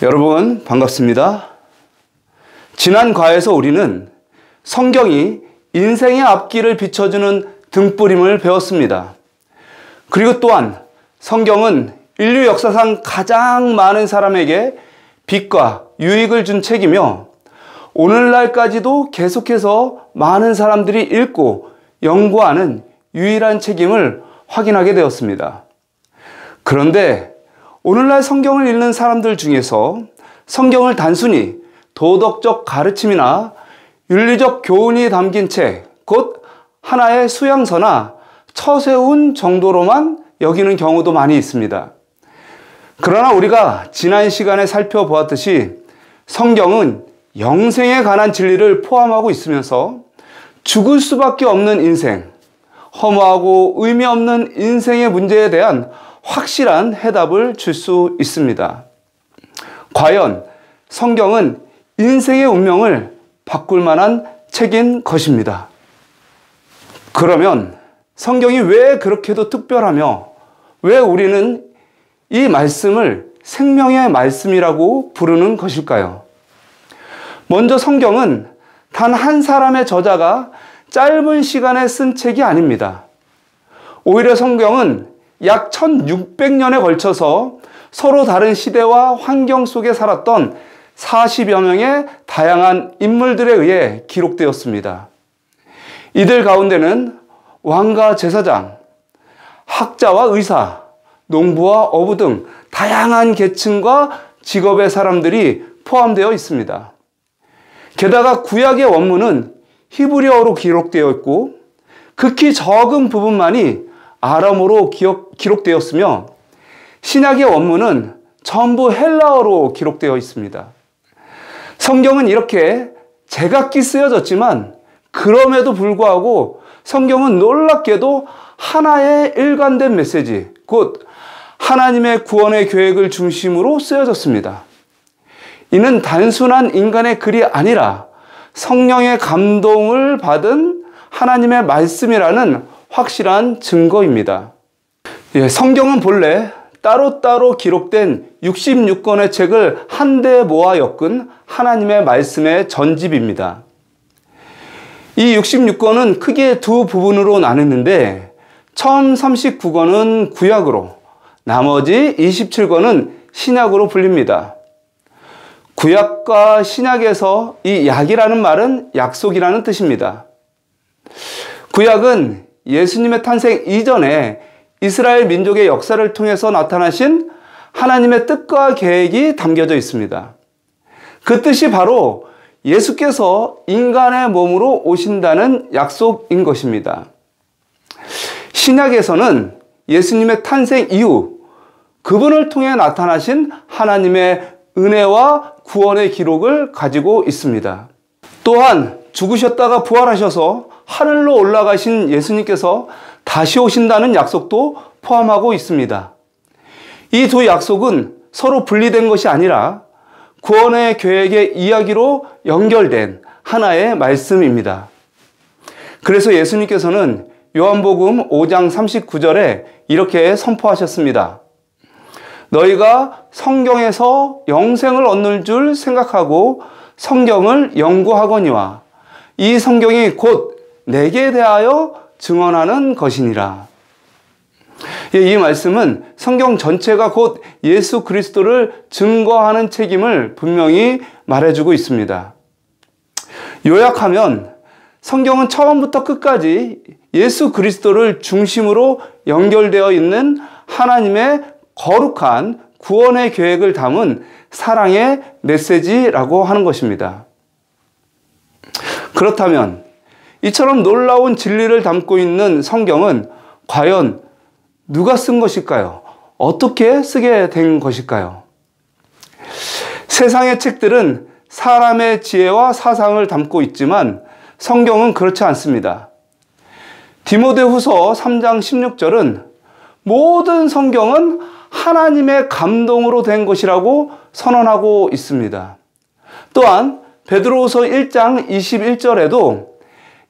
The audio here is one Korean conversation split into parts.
여러분 반갑습니다. 지난 과에서 우리는 성경이 인생의 앞길을 비춰주는 등불임을 배웠습니다. 그리고 또한 성경은 인류 역사상 가장 많은 사람에게 빛과 유익을 준 책이며 오늘날까지도 계속해서 많은 사람들이 읽고 연구하는 유일한 책임을 확인하게 되었습니다. 그런데 오늘날 성경을 읽는 사람들 중에서 성경을 단순히 도덕적 가르침이나 윤리적 교훈이 담긴 책, 곧 하나의 수양서나 처세운 정도로만 여기는 경우도 많이 있습니다. 그러나 우리가 지난 시간에 살펴보았듯이 성경은 영생에 관한 진리를 포함하고 있으면서 죽을 수밖에 없는 인생, 허무하고 의미 없는 인생의 문제에 대한 확실한 해답을 줄 수 있습니다. 과연 성경은 인생의 운명을 바꿀 만한 책인 것입니다. 그러면 성경이 왜 그렇게도 특별하며 왜 우리는 이 말씀을 생명의 말씀이라고 부르는 것일까요? 먼저 성경은 단 한 사람의 저자가 짧은 시간에 쓴 책이 아닙니다. 오히려 성경은 약 1600년에 걸쳐서 서로 다른 시대와 환경 속에 살았던 40여 명의 다양한 인물들에 의해 기록되었습니다. 이들 가운데는 왕과 제사장, 학자와 의사, 농부와 어부 등 다양한 계층과 직업의 사람들이 포함되어 있습니다. 게다가 구약의 원문은 히브리어로 기록되어 있고 극히 적은 부분만이 아람어로 기록되었으며 신약의 원문은 전부 헬라어로 기록되어 있습니다. 성경은 이렇게 제각기 쓰여졌지만 그럼에도 불구하고 성경은 놀랍게도 하나의 일관된 메시지, 곧 하나님의 구원의 계획을 중심으로 쓰여졌습니다. 이는 단순한 인간의 글이 아니라 성령의 감동을 받은 하나님의 말씀이라는 확실한 증거입니다. 성경은 본래 따로따로 기록된 66권의 책을 한데 모아 엮은 하나님의 말씀의 전집입니다. 이 66권은 크게 두 부분으로 나뉘는데 처음 39권은 구약으로, 나머지 27권은 신약으로 불립니다. 구약과 신약에서 이 약이라는 말은 약속이라는 뜻입니다. 구약은 예수님의 탄생 이전에 이스라엘 민족의 역사를 통해서 나타나신 하나님의 뜻과 계획이 담겨져 있습니다. 그 뜻이 바로 예수께서 인간의 몸으로 오신다는 약속인 것입니다. 신약에서는 예수님의 탄생 이후 그분을 통해 나타나신 하나님의 은혜와 구원의 기록을 가지고 있습니다. 또한 죽으셨다가 부활하셔서 하늘로 올라가신 예수님께서 다시 오신다는 약속도 포함하고 있습니다. 이 두 약속은 서로 분리된 것이 아니라 구원의 계획의 이야기로 연결된 하나의 말씀입니다. 그래서 예수님께서는 요한복음 5장 39절에 이렇게 선포하셨습니다. 너희가 성경에서 영생을 얻는 줄 생각하고 성경을 연구하거니와 이 성경이 곧 내게 대하여 증언하는 것이니라. 이 말씀은 성경 전체가 곧 예수 그리스도를 증거하는 책임을 분명히 말해주고 있습니다. 요약하면 성경은 처음부터 끝까지 예수 그리스도를 중심으로 연결되어 있는 하나님의 거룩한 구원의 계획을 담은 사랑의 메시지라고 하는 것입니다. 그렇다면 이처럼 놀라운 진리를 담고 있는 성경은 과연 누가 쓴 것일까요? 어떻게 쓰게 된 것일까요? 세상의 책들은 사람의 지혜와 사상을 담고 있지만 성경은 그렇지 않습니다. 디모데후서 3장 16절은 모든 성경은 하나님의 감동으로 된 것이라고 선언하고 있습니다. 또한 베드로후서 1장 21절에도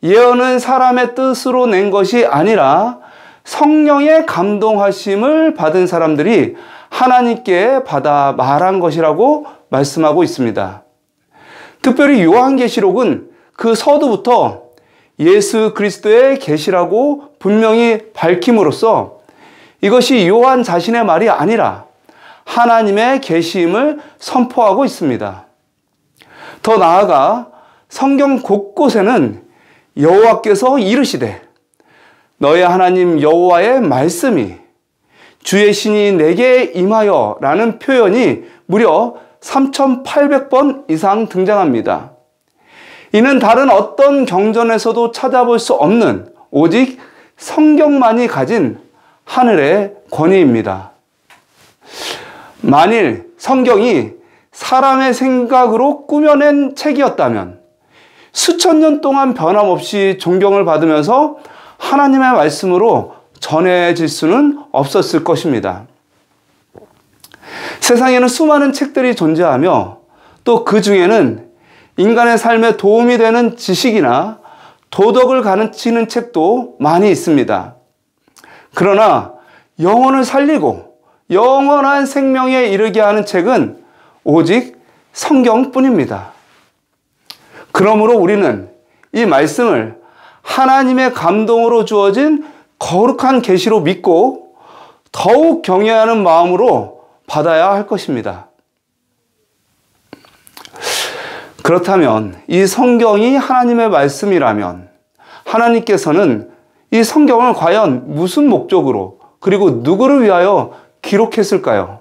예언은 사람의 뜻으로 낸 것이 아니라 성령의 감동하심을 받은 사람들이 하나님께 받아 말한 것이라고 말씀하고 있습니다. 특별히 요한계시록은 그 서두부터 예수 그리스도의 계시라고 분명히 밝힘으로써 이것이 요한 자신의 말이 아니라 하나님의 계시임을 선포하고 있습니다. 더 나아가 성경 곳곳에는 여호와께서 이르시되 너의 하나님 여호와의 말씀이 주의 신이 내게 임하여 라는 표현이 무려 3,800번 이상 등장합니다. 이는 다른 어떤 경전에서도 찾아볼 수 없는 오직 성경만이 가진 하늘의 권위입니다. 만일 성경이 사람의 생각으로 꾸며낸 책이었다면 수천 년 동안 변함없이 존경을 받으면서 하나님의 말씀으로 전해질 수는 없었을 것입니다. 세상에는 수많은 책들이 존재하며 또 그 중에는 인간의 삶에 도움이 되는 지식이나 도덕을 가르치는 책도 많이 있습니다. 그러나 영혼을 살리고 영원한 생명에 이르게 하는 책은 오직 성경뿐입니다. 그러므로 우리는 이 말씀을 하나님의 감동으로 주어진 거룩한 계시로 믿고 더욱 경외하는 마음으로 받아야 할 것입니다. 그렇다면 이 성경이 하나님의 말씀이라면 하나님께서는 이 성경을 과연 무슨 목적으로 그리고 누구를 위하여 기록했을까요?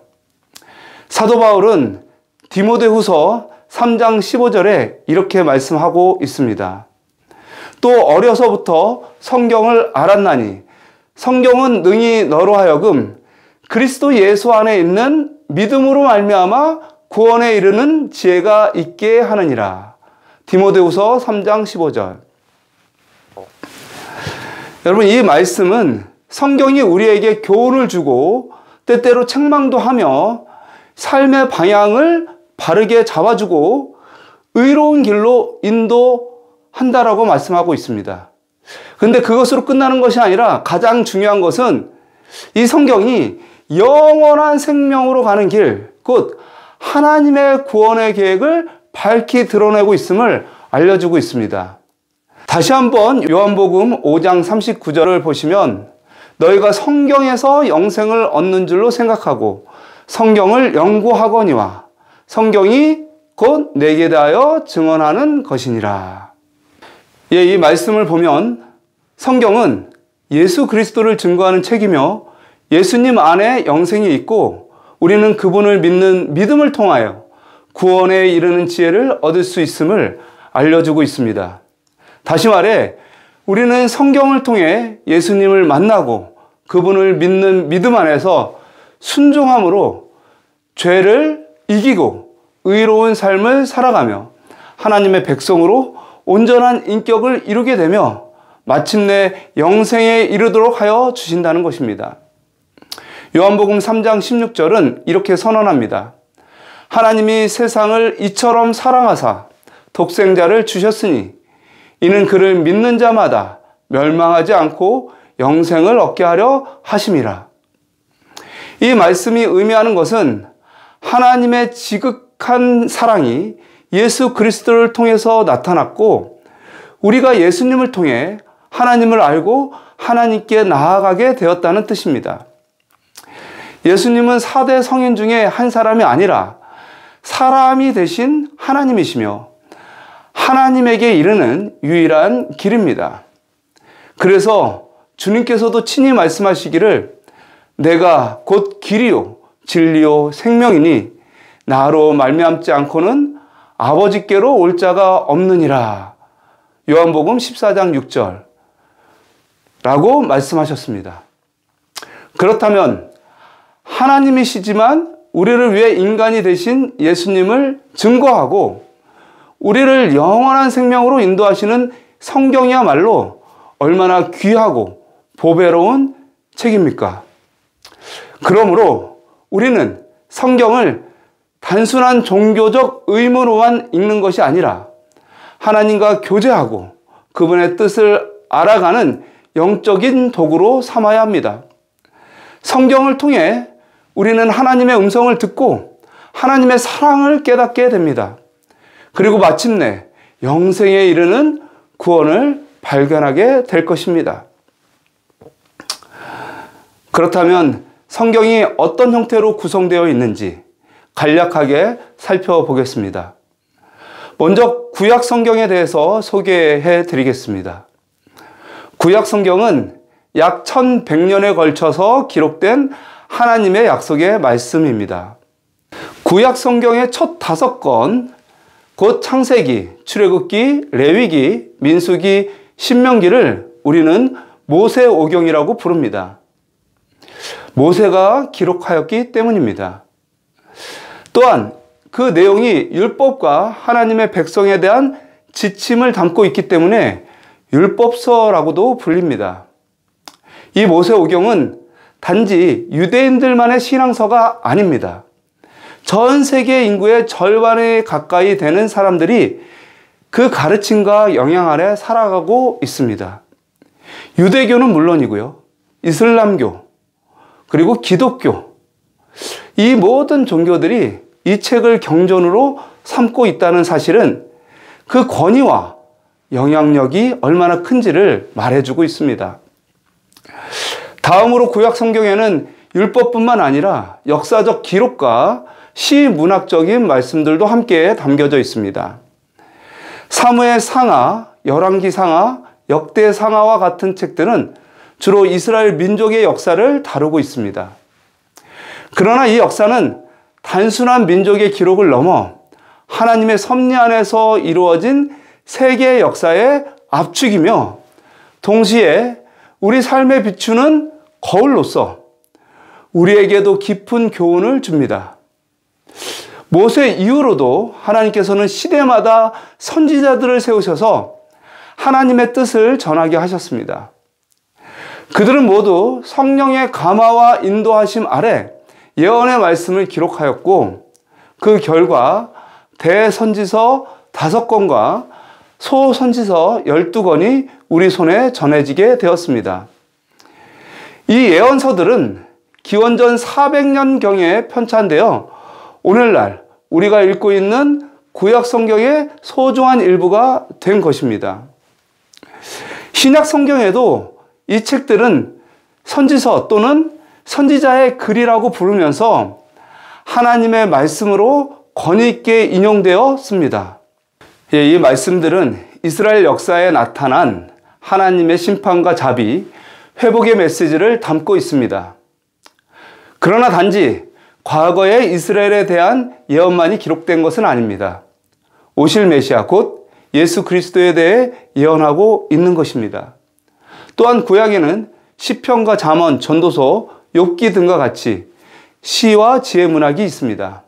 사도 바울은 디모데후서 3장 15절에 이렇게 말씀하고 있습니다. 또 어려서부터 성경을 알았나니 성경은 능히 너로 하여금 그리스도 예수 안에 있는 믿음으로 말미암아 구원에 이르는 지혜가 있게 하느니라. 디모데후서 3장 15절. 여러분, 이 말씀은 성경이 우리에게 교훈을 주고 때때로 책망도 하며 삶의 방향을 바르게 잡아주고 의로운 길로 인도한다라고 말씀하고 있습니다. 그런데 그것으로 끝나는 것이 아니라 가장 중요한 것은 이 성경이 영원한 생명으로 가는 길, 곧 하나님의 구원의 계획을 밝히 드러내고 있음을 알려주고 있습니다. 다시 한번 요한복음 5장 39절을 보시면 너희가 성경에서 영생을 얻는 줄로 생각하고 성경을 연구하거니와 성경이 곧 내게 대하여 증언하는 것이니라. 예, 이 말씀을 보면 성경은 예수 그리스도를 증거하는 책이며 예수님 안에 영생이 있고 우리는 그분을 믿는 믿음을 통하여 구원에 이르는 지혜를 얻을 수 있음을 알려주고 있습니다. 다시 말해 우리는 성경을 통해 예수님을 만나고 그분을 믿는 믿음 안에서 순종함으로 죄를 이기고 의로운 삶을 살아가며 하나님의 백성으로 온전한 인격을 이루게 되며 마침내 영생에 이르도록 하여 주신다는 것입니다. 요한복음 3장 16절은 이렇게 선언합니다. 하나님이 세상을 이처럼 사랑하사 독생자를 주셨으니 이는 그를 믿는 자마다 멸망하지 않고 영생을 얻게 하려 하심이라. 이 말씀이 의미하는 것은 하나님의 지극한 사랑이 예수 그리스도를 통해서 나타났고 우리가 예수님을 통해 하나님을 알고 하나님께 나아가게 되었다는 뜻입니다. 예수님은 4대 성인 중에 한 사람이 아니라 사람이 되신 하나님이시며 하나님에게 이르는 유일한 길입니다. 그래서 주님께서도 친히 말씀하시기를 내가 곧 길이요 진리요 생명이니 나로 말미암지 않고는 아버지께로 올 자가 없느니라. 요한복음 14장 6절 라고 말씀하셨습니다. 그렇다면 하나님이시지만 우리를 위해 인간이 되신 예수님을 증거하고 우리를 영원한 생명으로 인도하시는 성경이야말로 얼마나 귀하고 보배로운 책입니까? 그러므로 우리는 성경을 단순한 종교적 의무로만 읽는 것이 아니라 하나님과 교제하고 그분의 뜻을 알아가는 영적인 도구로 삼아야 합니다. 성경을 통해 우리는 하나님의 음성을 듣고 하나님의 사랑을 깨닫게 됩니다. 그리고 마침내 영생에 이르는 구원을 발견하게 될 것입니다. 그렇다면 성경이 어떤 형태로 구성되어 있는지 간략하게 살펴보겠습니다. 먼저 구약 성경에 대해서 소개해 드리겠습니다. 구약 성경은 약 1100년에 걸쳐서 기록된 하나님의 약속의 말씀입니다. 구약 성경의 첫 5권, 곧 창세기, 출애굽기, 레위기, 민수기, 신명기를 우리는 모세오경이라고 부릅니다. 모세가 기록하였기 때문입니다. 또한 그 내용이 율법과 하나님의 백성에 대한 지침을 담고 있기 때문에 율법서라고도 불립니다. 이 모세오경은 단지 유대인들만의 신앙서가 아닙니다. 전 세계 인구의 절반에 가까이 되는 사람들이 그 가르침과 영향 아래 살아가고 있습니다. 유대교는 물론이고요. 이슬람교, 그리고 기독교, 이 모든 종교들이 이 책을 경전으로 삼고 있다는 사실은 그 권위와 영향력이 얼마나 큰지를 말해주고 있습니다. 다음으로 구약 성경에는 율법뿐만 아니라 역사적 기록과 시문학적인 말씀들도 함께 담겨져 있습니다. 사무엘 상하, 열왕기 상하, 역대 상하와 같은 책들은 주로 이스라엘 민족의 역사를 다루고 있습니다. 그러나 이 역사는 단순한 민족의 기록을 넘어 하나님의 섭리 안에서 이루어진 세계의 역사의 압축이며 동시에 우리 삶에 비추는 거울로서 우리에게도 깊은 교훈을 줍니다. 모세 이후로도 하나님께서는 시대마다 선지자들을 세우셔서 하나님의 뜻을 전하게 하셨습니다. 그들은 모두 성령의 감화와 인도하심 아래 예언의 말씀을 기록하였고 그 결과 대선지서 5권과 소선지서 12권이 우리 손에 전해지게 되었습니다. 이 예언서들은 기원전 400년경에 편찬되어 오늘날 우리가 읽고 있는 구약 성경의 소중한 일부가 된 것입니다. 신약 성경에도 이 책들은 선지서 또는 선지자의 글이라고 부르면서 하나님의 말씀으로 권위 있게 인용되었습니다. 이 말씀들은 이스라엘 역사에 나타난 하나님의 심판과 자비, 회복의 메시지를 담고 있습니다. 그러나 단지 과거의 이스라엘에 대한 예언만이 기록된 것은 아닙니다. 오실 메시아 곧 예수 그리스도에 대해 예언하고 있는 것입니다. 또한 구약에는 시편과 잠언, 전도서, 욥기 등과 같이 시와 지혜 문학이 있습니다.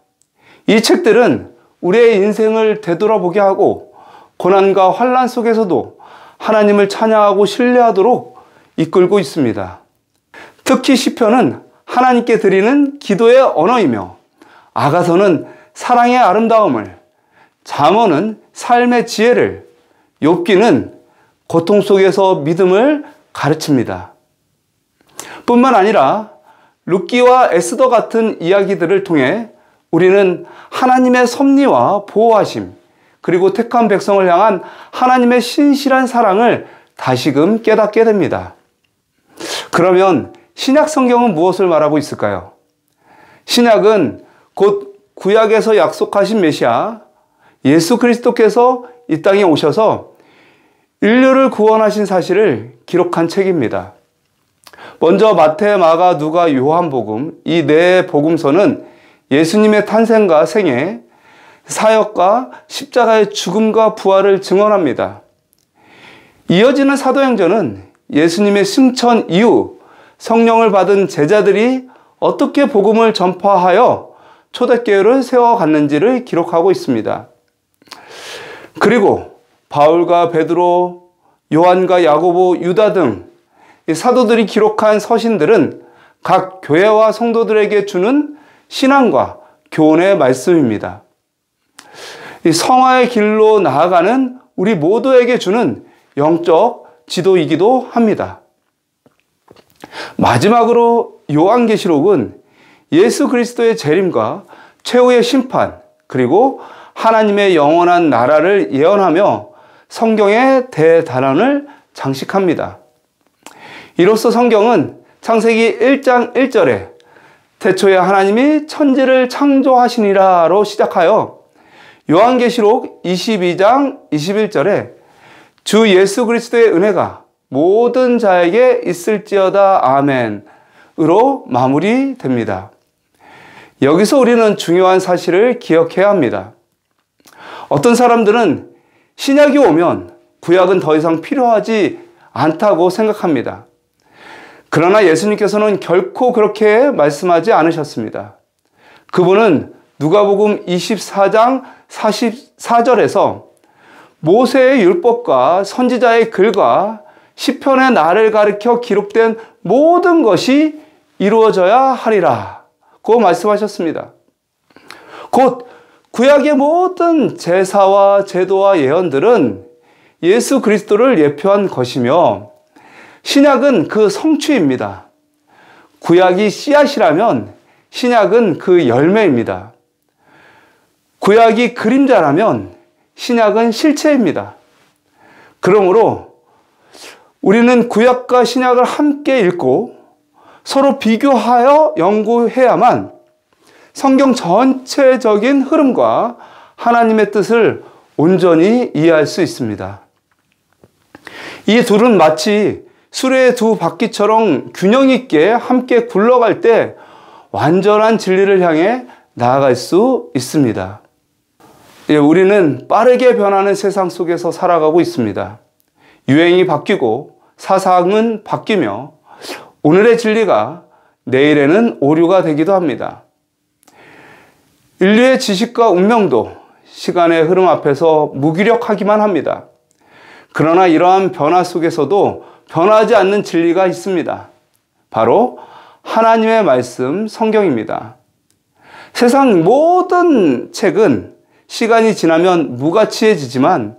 이 책들은 우리의 인생을 되돌아보게 하고 고난과 환난 속에서도 하나님을 찬양하고 신뢰하도록 이끌고 있습니다. 특히 시편은 하나님께 드리는 기도의 언어이며 아가서는 사랑의 아름다움을, 잠언은 삶의 지혜를, 욥기는 고통 속에서 믿음을 가르칩니다. 뿐만 아니라 룻기와 에스더 같은 이야기들을 통해 우리는 하나님의 섭리와 보호하심, 그리고 택한 백성을 향한 하나님의 신실한 사랑을 다시금 깨닫게 됩니다. 그러면 신약 성경은 무엇을 말하고 있을까요? 신약은 곧 구약에서 약속하신 메시아 예수 그리스도께서 이 땅에 오셔서 인류를 구원하신 사실을 기록한 책입니다. 먼저 마태, 마가, 누가, 요한복음 이 네 복음서는 예수님의 탄생과 생애, 사역과 십자가의 죽음과 부활을 증언합니다. 이어지는 사도행전은 예수님의 승천 이후 성령을 받은 제자들이 어떻게 복음을 전파하여 초대교회를 세워갔는지를 기록하고 있습니다. 그리고 바울과 베드로, 요한과 야고보, 유다 등 사도들이 기록한 서신들은 각 교회와 성도들에게 주는 신앙과 교훈의 말씀입니다. 이 성화의 길로 나아가는 우리 모두에게 주는 영적 지도이기도 합니다. 마지막으로 요한계시록은 예수 그리스도의 재림과 최후의 심판, 그리고 하나님의 영원한 나라를 예언하며 성경의 대단원을 장식합니다. 이로써 성경은 창세기 1장 1절에 태초에 하나님이 천지를 창조하시니라로 시작하여 요한계시록 22장 21절에 주 예수 그리스도의 은혜가 모든 자에게 있을지어다 아멘으로 마무리됩니다. 여기서 우리는 중요한 사실을 기억해야 합니다. 어떤 사람들은 신약이 오면 구약은 더 이상 필요하지 않다고 생각합니다. 그러나 예수님께서는 결코 그렇게 말씀하지 않으셨습니다. 그분은 누가복음 24장 44절에서 모세의 율법과 선지자의 글과 시편의 날을 가리켜 기록된 모든 것이 이루어져야 하리라 고 말씀하셨습니다. 곧 구약의 모든 제사와 제도와 예언들은 예수 그리스도를 예표한 것이며 신약은 그 성취입니다. 구약이 씨앗이라면 신약은 그 열매입니다. 구약이 그림자라면 신약은 실체입니다. 그러므로 우리는 구약과 신약을 함께 읽고 서로 비교하여 연구해야만 성경 전체적인 흐름과 하나님의 뜻을 온전히 이해할 수 있습니다. 이 둘은 마치 수레의 두 바퀴처럼 균형 있게 함께 굴러갈 때 완전한 진리를 향해 나아갈 수 있습니다. 우리는 빠르게 변하는 세상 속에서 살아가고 있습니다. 유행이 바뀌고 사상은 바뀌며 오늘의 진리가 내일에는 오류가 되기도 합니다. 인류의 지식과 운명도 시간의 흐름 앞에서 무기력하기만 합니다. 그러나 이러한 변화 속에서도 변하지 않는 진리가 있습니다. 바로 하나님의 말씀 성경입니다. 세상 모든 책은 시간이 지나면 무가치해지지만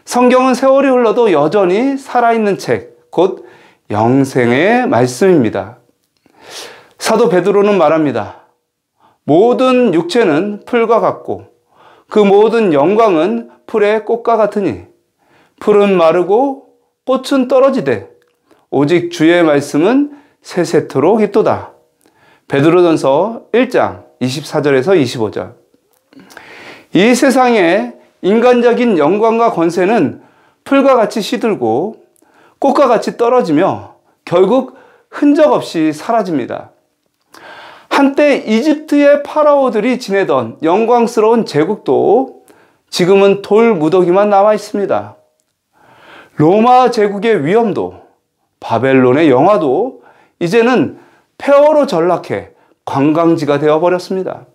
성경은 세월이 흘러도 여전히 살아있는 책, 곧 영생의 말씀입니다. 사도 베드로는 말합니다. 모든 육체는 풀과 같고 그 모든 영광은 풀의 꽃과 같으니 풀은 마르고 꽃은 떨어지되 오직 주의 말씀은 세세토록 있도다. 베드로전서 1장 24절에서 25절. 이 세상의 인간적인 영광과 권세는 풀과 같이 시들고 꽃과 같이 떨어지며 결국 흔적 없이 사라집니다. 한때 이집트의 파라오들이 지내던 영광스러운 제국도 지금은 돌 무더기만 남아 있습니다. 로마 제국의 위엄도 바벨론의 영화도 이제는 폐허로 전락해 관광지가 되어버렸습니다.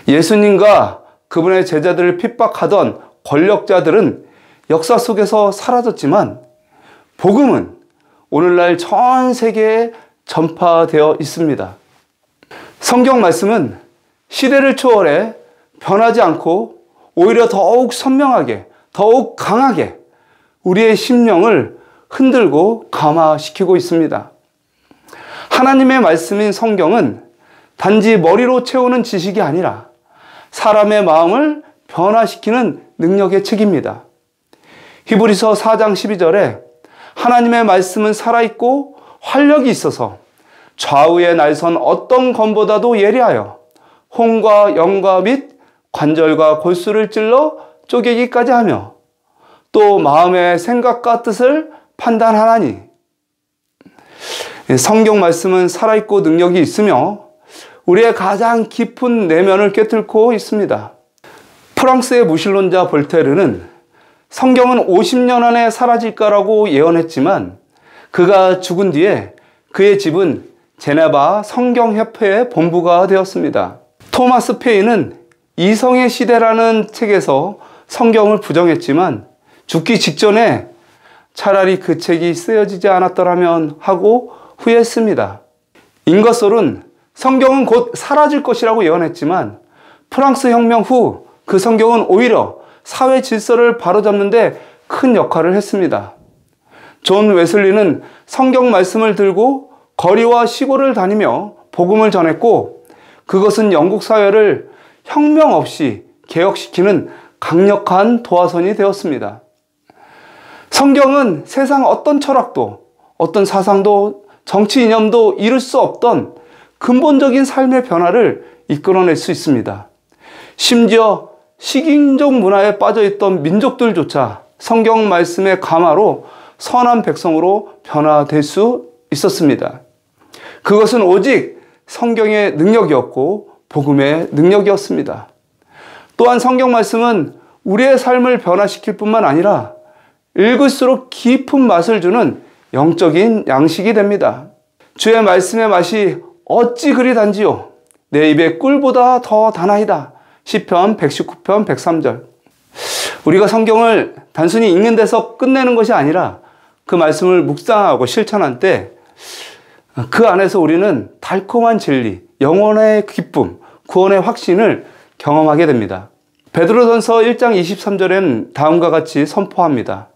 예수님과 그분의 제자들을 핍박하던 권력자들은 역사 속에서 사라졌지만 복음은 오늘날 전 세계에 전파되어 있습니다. 성경 말씀은 시대를 초월해 변하지 않고 오히려 더욱 선명하게, 더욱 강하게 우리의 심령을 흔들고 감화시키고 있습니다. 하나님의 말씀인 성경은 단지 머리로 채우는 지식이 아니라 사람의 마음을 변화시키는 능력의 책입니다. 히브리서 4장 12절에 하나님의 말씀은 살아있고 활력이 있어서 좌우의 날선 어떤 검보다도 예리하여 혼과 영과 및 관절과 골수를 찔러 쪼개기까지 하며 또 마음의 생각과 뜻을 판단하나니. 성경 말씀은 살아있고 능력이 있으며 우리의 가장 깊은 내면을 꿰뚫고 있습니다. 프랑스의 무신론자 볼테르는 성경은 50년 안에 사라질까라고 예언했지만 그가 죽은 뒤에 그의 집은 제네바 성경협회의 본부가 되었습니다. 토마스 페인은 이성의 시대라는 책에서 성경을 부정했지만 죽기 직전에 차라리 그 책이 쓰여지지 않았더라면 하고 후회했습니다. 잉거솔은 성경은 곧 사라질 것이라고 예언했지만 프랑스 혁명 후 그 성경은 오히려 사회 질서를 바로잡는 데 큰 역할을 했습니다. 존 웨슬리는 성경 말씀을 들고 거리와 시골을 다니며 복음을 전했고, 그것은 영국 사회를 혁명 없이 개혁시키는 강력한 도화선이 되었습니다. 성경은 세상 어떤 철학도, 어떤 사상도, 정치 이념도 이룰 수 없던 근본적인 삶의 변화를 이끌어낼 수 있습니다. 심지어 식인종 문화에 빠져있던 민족들조차 성경 말씀의 감화로 선한 백성으로 변화될 수 있었습니다. 그것은 오직 성경의 능력이었고 복음의 능력이었습니다. 또한 성경 말씀은 우리의 삶을 변화시킬 뿐만 아니라 읽을수록 깊은 맛을 주는 영적인 양식이 됩니다. 주의 말씀의 맛이 어찌 그리 단지요, 내 입에 꿀보다 더 단아이다. 시편 119편 103절. 우리가 성경을 단순히 읽는 데서 끝내는 것이 아니라 그 말씀을 묵상하고 실천할 때 그 안에서 우리는 달콤한 진리, 영혼의 기쁨, 구원의 확신을 경험하게 됩니다. 베드로전서 1장 23절엔 다음과 같이 선포합니다.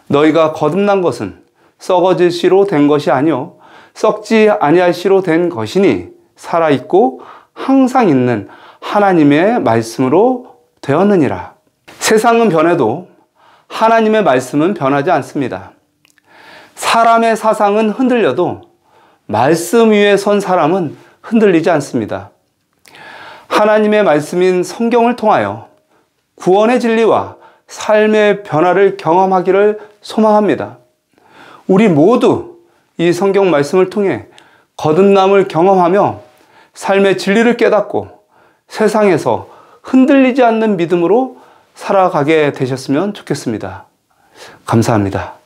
너희가 거듭난 것은 썩어질 씨로 된 것이 아니요 썩지 아니할 씨로 된 것이니 살아있고 항상 있는 하나님의 말씀으로 되었느니라. 세상은 변해도 하나님의 말씀은 변하지 않습니다. 사람의 사상은 흔들려도 말씀 위에 선 사람은 흔들리지 않습니다. 하나님의 말씀인 성경을 통하여 구원의 진리와 삶의 변화를 경험하기를 소망합니다. 우리 모두 이 성경 말씀을 통해 거듭남을 경험하며 삶의 진리를 깨닫고 세상에서 흔들리지 않는 믿음으로 살아가게 되셨으면 좋겠습니다. 감사합니다.